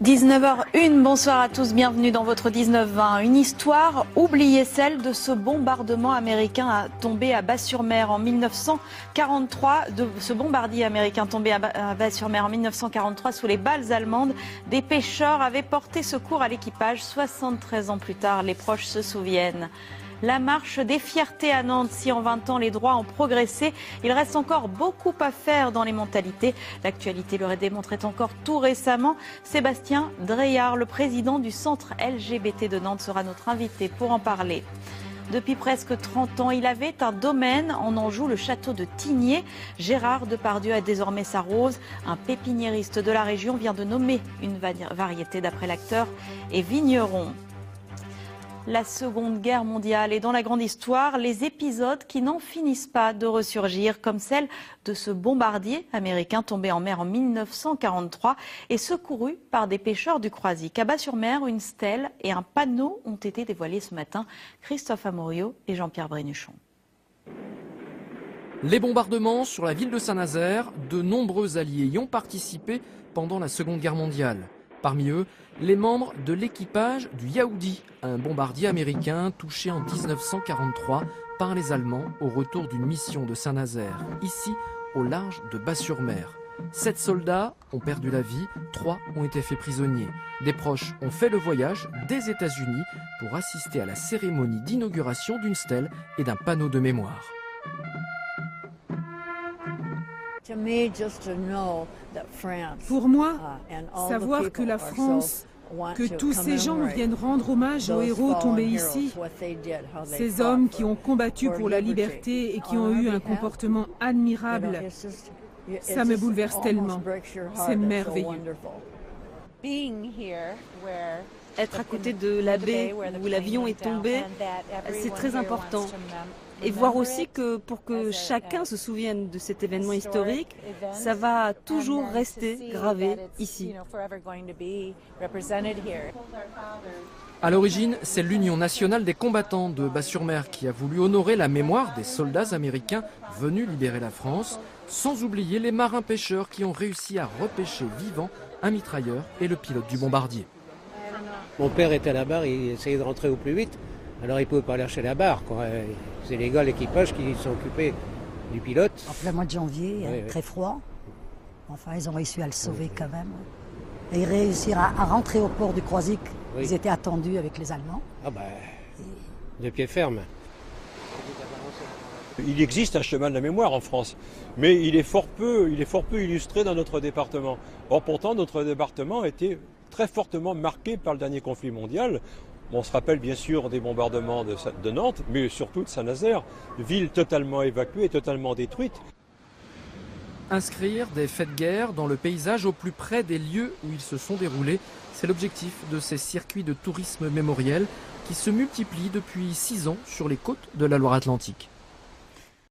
19h01, bonsoir à tous, bienvenue dans votre 19-20. Une histoire oubliée, celle de ce bombardement américain tombé à Bas-sur-Mer en 1943, de ce bombardier américain tombé à Bas-sur-Mer en 1943 sous les balles allemandes. Des pêcheurs avaient porté secours à l'équipage. 73 ans plus tard, les proches se souviennent. La marche des fiertés à Nantes, si en 20 ans les droits ont progressé, il reste encore beaucoup à faire dans les mentalités. L'actualité le démontrait encore tout récemment. Sébastien Dreillard, le président du centre LGBT de Nantes, sera notre invité pour en parler. Depuis presque 30 ans, il avait un domaine en Anjou, le château de Tigné. Gérard Depardieu a désormais sa rose. Un pépiniériste de la région vient de nommer une variété d'après l'acteur et vigneron. La Seconde Guerre mondiale et dans la grande histoire, les épisodes qui n'en finissent pas de ressurgir, comme celle de ce bombardier américain tombé en mer en 1943 et secouru par des pêcheurs du Croisic. À Bas-sur-Mer, une stèle et un panneau ont été dévoilés ce matin. Christophe Amorio et Jean-Pierre Brénuchon. Les bombardements sur la ville de Saint-Nazaire, de nombreux alliés y ont participé pendant la Seconde Guerre mondiale. Parmi eux, les membres de l'équipage du Yaoudi, un bombardier américain touché en 1943 par les Allemands au retour d'une mission de Saint-Nazaire, ici au large de Bas-sur-Mer. 7 soldats ont perdu la vie, 3 ont été faits prisonniers. Des proches ont fait le voyage des États-Unis pour assister à la cérémonie d'inauguration d'une stèle et d'un panneau de mémoire. Pour moi, savoir que la France, que tous ces gens viennent rendre hommage aux héros tombés ici, ces hommes qui ont combattu pour la liberté et qui ont eu un comportement admirable, ça me bouleverse tellement. C'est merveilleux. Être à côté de la baie où l'avion est tombé, c'est très important. Et voir aussi que pour que chacun se souvienne de cet événement historique, ça va toujours rester gravé ici. À l'origine, c'est l'Union nationale des combattants de Bas-sur-Mer qui a voulu honorer la mémoire des soldats américains venus libérer la France, sans oublier les marins-pêcheurs qui ont réussi à repêcher vivant un mitrailleur et le pilote du bombardier. Mon père était à la barre, il essayait de rentrer au plus vite, alors il ne pouvait pas lâcher la barre, quoi. C'est les gars, l'équipage qui sont occupés du pilote. En plein mois de janvier, très froid. Enfin, ils ont réussi à le sauver quand même. Et réussir à rentrer au port du Croisic. Oui. Ils étaient attendus avec les Allemands. Ah ben, de pied ferme. Il existe un chemin de la mémoire en France, mais il est fort peu illustré dans notre département. Or pourtant, notre département a été très fortement marqué par le dernier conflit mondial. On se rappelle bien sûr des bombardements de Nantes, mais surtout de Saint-Nazaire, ville totalement évacuée, totalement détruite. Inscrire des faits de guerre dans le paysage au plus près des lieux où ils se sont déroulés, c'est l'objectif de ces circuits de tourisme mémoriel qui se multiplient depuis 6 ans sur les côtes de la Loire-Atlantique.